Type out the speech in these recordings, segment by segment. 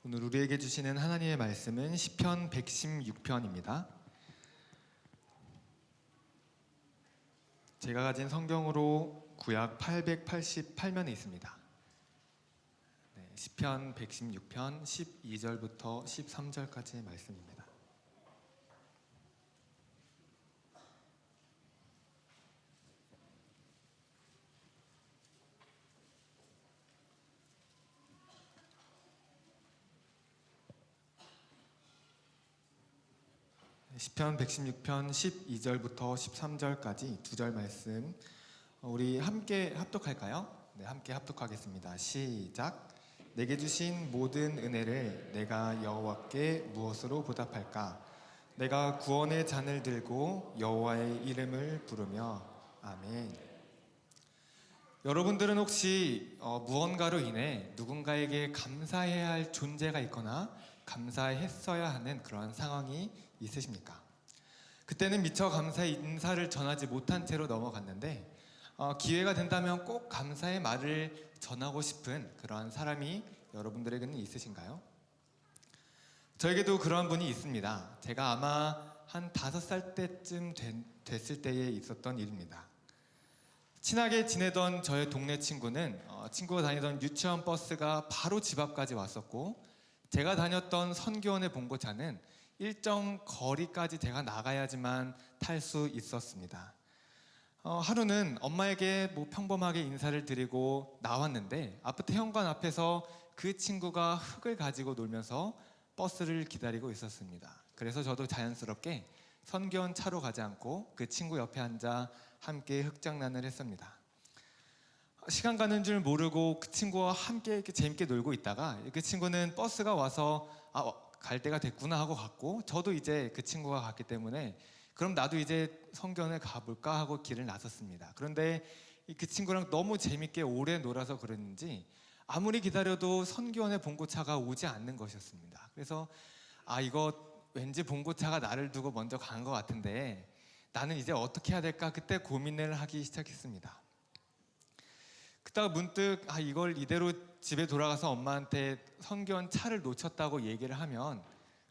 오늘 우리에게 주시는 하나님의 말씀은 시편 116편입니다. 제가 가진 성경으로 구약 888면에 있습니다. 시편 116편 12절부터 13절까지의 말씀입니다. 시편 116편 12절부터 13절까지 두 절 말씀 우리 함께 합독할까요? 네, 함께 합독하겠습니다. 시작. 내게 주신 모든 은혜를 내가 여호와께 무엇으로 보답할까? 내가 구원의 잔을 들고 여호와의 이름을 부르며 아멘. 여러분들은 혹시 무언가로 인해 누군가에게 감사해야 할 존재가 있거나 감사했어야 하는 그러한 상황이 있으십니까? 그때는 미처 감사의 인사를 전하지 못한 채로 넘어갔는데 기회가 된다면 꼭 감사의 말을 전하고 싶은 그러한 사람이 여러분들에게는 있으신가요? 저에게도 그러한 분이 있습니다. 제가 아마 한 5살 때쯤 됐을 때에 있었던 일입니다. 친하게 지내던 저의 동네 친구는 친구가 다니던 유치원 버스가 바로 집 앞까지 왔었고, 제가 다녔던 선교원의 봉고차는 일정 거리까지 제가 나가야지만 탈 수 있었습니다. 하루는 엄마에게 평범하게 인사를 드리고 나왔는데 아파트 현관 앞에서 그 친구가 흙을 가지고 놀면서 버스를 기다리고 있었습니다. 그래서 저도 자연스럽게 선교원 차로 가지 않고 그 친구 옆에 앉아 함께 흙장난을 했습니다. 시간 가는 줄 모르고 그 친구와 함께 이렇게 재밌게 놀고 있다가 그 친구는 버스가 와서 갈 때가 됐구나 하고 갔고, 저도 이제 그 친구가 갔기 때문에 그럼 나도 이제 성견을 가볼까 하고 길을 나섰습니다. 그런데 그 친구랑 너무 재밌게 오래 놀아서 그랬는지 아무리 기다려도 선교원의 봉고차가 오지 않는 것이었습니다. 그래서 이거 왠지 봉고차가 나를 두고 먼저 간 것 같은데 나는 이제 어떻게 해야 될까, 그때 고민을 하기 시작했습니다. 그러다가 문득 이걸 이대로 집에 돌아가서 엄마한테 선교원 차를 놓쳤다고 얘기를 하면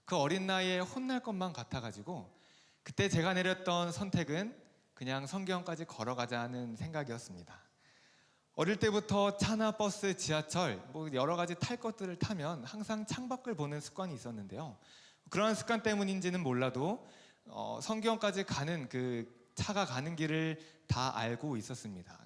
그 어린 나이에 혼날 것만 같아가지고 그때 제가 내렸던 선택은 그냥 선교원까지 걸어가자는 생각이었습니다. 어릴 때부터 차나 버스, 지하철 여러 가지 탈 것들을 타면 항상 창밖을 보는 습관이 있었는데요. 그런 습관 때문인지는 몰라도 선교원까지 가는 그 차가 가는 길을 다 알고 있었습니다.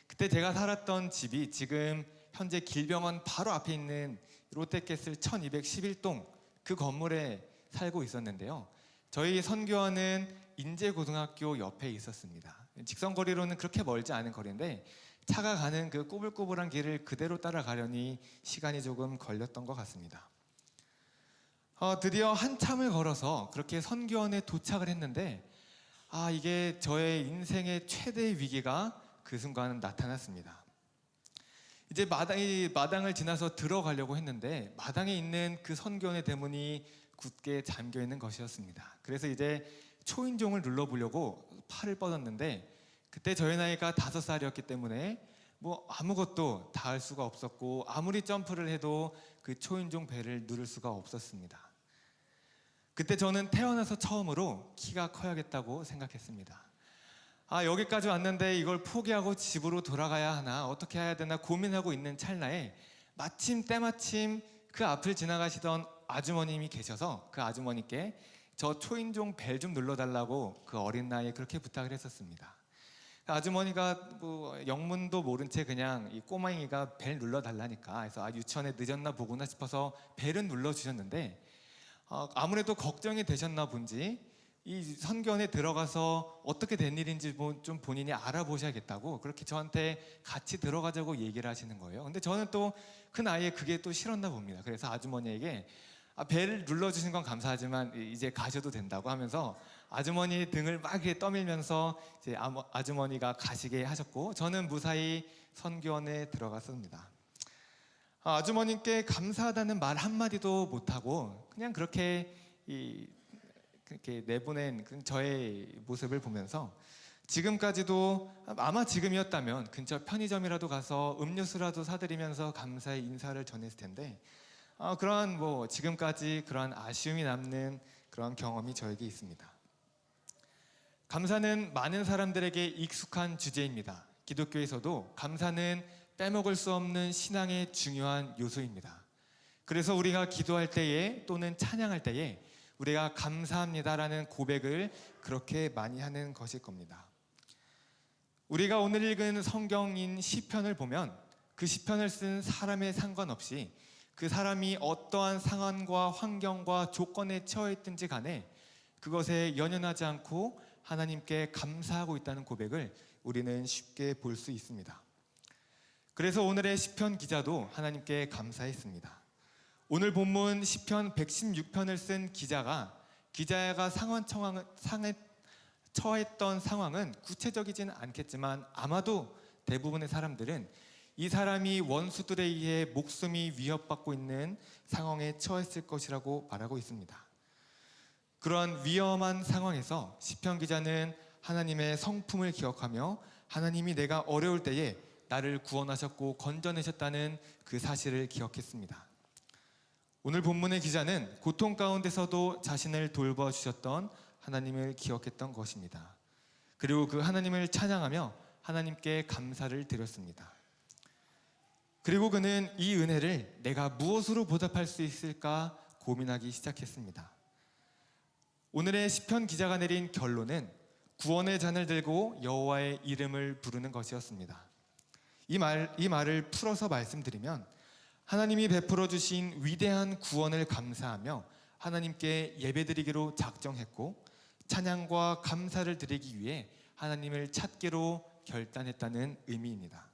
그때 제가 살았던 집이 지금 현재 길병원 바로 앞에 있는 롯데캐슬 1211동 그 건물에 살고 있었는데요. 저희 선교원은 인제고등학교 옆에 있었습니다. 직선거리로는 그렇게 멀지 않은 거리인데 차가 가는 그 꾸불꾸불한 길을 그대로 따라가려니 시간이 조금 걸렸던 것 같습니다. 드디어 한참을 걸어서 그렇게 선교원에 도착을 했는데 이게 저의 인생의 최대의 위기가 그 순간 나타났습니다. 이제 마당을 지나서 들어가려고 했는데 마당에 있는 그 선교원의 대문이 굳게 잠겨 있는 것이었습니다. 그래서 이제 초인종을 눌러보려고 팔을 뻗었는데 그때 저의 나이가 5살이었기 때문에 아무것도 닿을 수가 없었고 아무리 점프를 해도 그 초인종 벨을 누를 수가 없었습니다. 그때 저는 태어나서 처음으로 키가 커야겠다고 생각했습니다. 여기까지 왔는데 이걸 포기하고 집으로 돌아가야 하나 어떻게 해야 되나 고민하고 있는 찰나에 때마침 그 앞을 지나가시던 아주머님이 계셔서 그 아주머니께 저 초인종 벨 좀 눌러달라고 그 어린 나이에 그렇게 부탁을 했었습니다. 아주머니가 영문도 모른 채 그냥 이 꼬마이가 벨 눌러달라니까 해서 유치원에 늦었나 보구나 싶어서 벨은 눌러주셨는데 아무래도 걱정이 되셨나 본지 이 선교원에 들어가서 어떻게 된 일인지 좀 본인이 알아보셔야겠다고 그렇게 저한테 같이 들어가자고 얘기를 하시는 거예요. 근데 저는 또 그 나이에 그게 또 싫었나 봅니다. 그래서 아주머니에게 벨 눌러주신 건 감사하지만 이제 가셔도 된다고 하면서 아주머니 등을 막 이렇게 떠밀면서 이제 아주머니가 가시게 하셨고 저는 무사히 선교원에 들어갔습니다. 아주머님께 감사하다는 말 한마디도 못하고 그냥 그렇게 내보낸 저의 모습을 보면서 지금까지도 아마 지금이었다면 근처 편의점이라도 가서 음료수라도 사드리면서 감사의 인사를 전했을 텐데 그러한 지금까지 그러한 아쉬움이 남는 그런 경험이 저에게 있습니다. 감사는 많은 사람들에게 익숙한 주제입니다. 기독교에서도 감사는 빼먹을 수 없는 신앙의 중요한 요소입니다. 그래서 우리가 기도할 때에 또는 찬양할 때에 우리가 감사합니다라는 고백을 그렇게 많이 하는 것일 겁니다. 우리가 오늘 읽은 성경인 시편을 보면 그 시편을 쓴 사람에 상관없이 그 사람이 어떠한 상황과 환경과 조건에 처했든지 간에 그것에 연연하지 않고 하나님께 감사하고 있다는 고백을 우리는 쉽게 볼 수 있습니다. 그래서 오늘의 시편 기자도 하나님께 감사했습니다. 오늘 본문 시편 116편을 쓴 기자가 상황에 처했던 상황은 구체적이지는 않겠지만 아마도 대부분의 사람들은 이 사람이 원수들에 의해 목숨이 위협받고 있는 상황에 처했을 것이라고 말하고 있습니다. 그러한 위험한 상황에서 시편 기자는 하나님의 성품을 기억하며 하나님이 내가 어려울 때에 나를 구원하셨고 건져내셨다는 그 사실을 기억했습니다. 오늘 본문의 기자는 고통 가운데서도 자신을 돌봐주셨던 하나님을 기억했던 것입니다. 그리고 그 하나님을 찬양하며 하나님께 감사를 드렸습니다. 그리고 그는 이 은혜를 내가 무엇으로 보답할 수 있을까 고민하기 시작했습니다. 오늘의 시편 기자가 내린 결론은 구원의 잔을 들고 여호와의 이름을 부르는 것이었습니다. 이 말을 풀어서 말씀드리면 하나님이 베풀어 주신 위대한 구원을 감사하며 하나님께 예배드리기로 작정했고 찬양과 감사를 드리기 위해 하나님을 찾기로 결단했다는 의미입니다.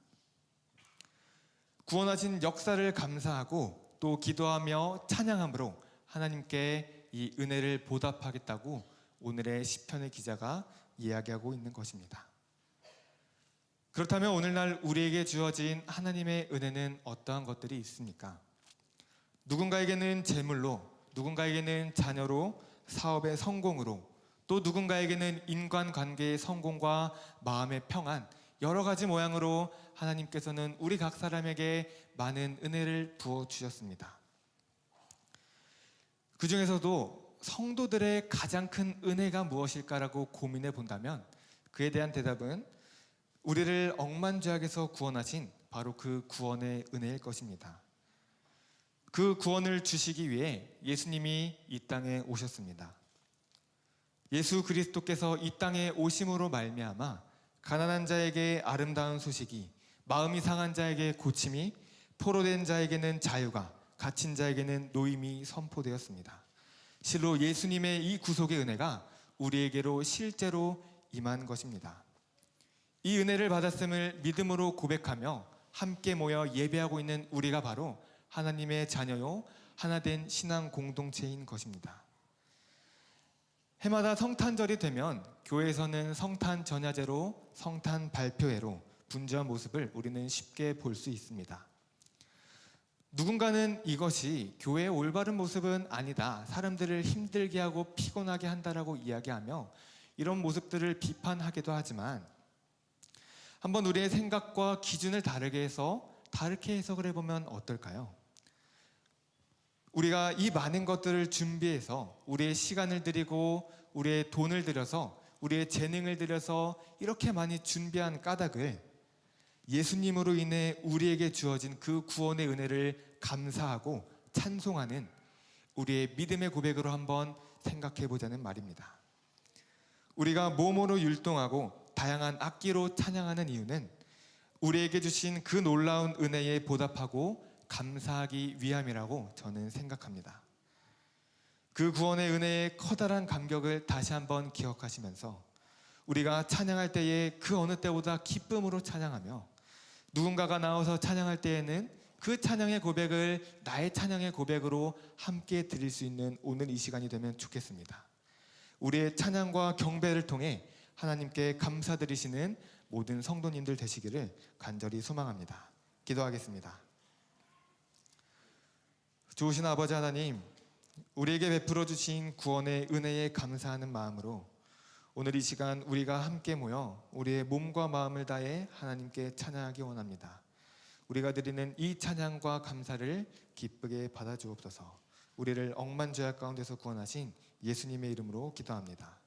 구원하신 역사를 감사하고 또 기도하며 찬양함으로 하나님께 이 은혜를 보답하겠다고 오늘의 시편의 기자가 이야기하고 있는 것입니다. 그렇다면 오늘날 우리에게 주어진 하나님의 은혜는 어떠한 것들이 있습니까? 누군가에게는 재물로, 누군가에게는 자녀로, 사업의 성공으로, 또 누군가에게는 인간관계의 성공과 마음의 평안, 여러 가지 모양으로 하나님께서는 우리 각 사람에게 많은 은혜를 부어주셨습니다. 그 중에서도 성도들의 가장 큰 은혜가 무엇일까라고 고민해 본다면 그에 대한 대답은 우리를 억만죄악에서 구원하신 바로 그 구원의 은혜일 것입니다. 그 구원을 주시기 위해 예수님이 이 땅에 오셨습니다. 예수 그리스도께서 이 땅에 오심으로 말미암아 가난한 자에게 아름다운 소식이, 마음이 상한 자에게 고침이, 포로된 자에게는 자유가, 갇힌 자에게는 노임이 선포되었습니다. 실로 예수님의 이 구속의 은혜가 우리에게로 실제로 임한 것입니다. 이 은혜를 받았음을 믿음으로 고백하며 함께 모여 예배하고 있는 우리가 바로 하나님의 자녀요 하나된 신앙 공동체인 것입니다. 해마다 성탄절이 되면 교회에서는 성탄 전야제로 성탄 발표회로 분주한 모습을 우리는 쉽게 볼 수 있습니다. 누군가는 이것이 교회의 올바른 모습은 아니다, 사람들을 힘들게 하고 피곤하게 한다라고 이야기하며 이런 모습들을 비판하기도 하지만 한번 우리의 생각과 기준을 다르게 해석을 해보면 어떨까요? 우리가 이 많은 것들을 준비해서 우리의 시간을 들이고 우리의 돈을 들여서 우리의 재능을 들여서 이렇게 많이 준비한 까닭을 예수님으로 인해 우리에게 주어진 그 구원의 은혜를 감사하고 찬송하는 우리의 믿음의 고백으로 한번 생각해 보자는 말입니다. 우리가 몸으로 율동하고 다양한 악기로 찬양하는 이유는 우리에게 주신 그 놀라운 은혜에 보답하고 감사하기 위함이라고 저는 생각합니다. 그 구원의 은혜의 커다란 감격을 다시 한번 기억하시면서 우리가 찬양할 때에 그 어느 때보다 기쁨으로 찬양하며 누군가가 나와서 찬양할 때에는 그 찬양의 고백을 나의 찬양의 고백으로 함께 드릴 수 있는 오늘 이 시간이 되면 좋겠습니다. 우리의 찬양과 경배를 통해 하나님께 감사드리시는 모든 성도님들 되시기를 간절히 소망합니다. 기도하겠습니다. 좋으신 아버지 하나님, 우리에게 베풀어 주신 구원의 은혜에 감사하는 마음으로 오늘 이 시간 우리가 함께 모여 우리의 몸과 마음을 다해 하나님께 찬양하기 원합니다. 우리가 드리는 이 찬양과 감사를 기쁘게 받아주옵소서. 우리를 억만죄악 가운데서 구원하신 예수님의 이름으로 기도합니다.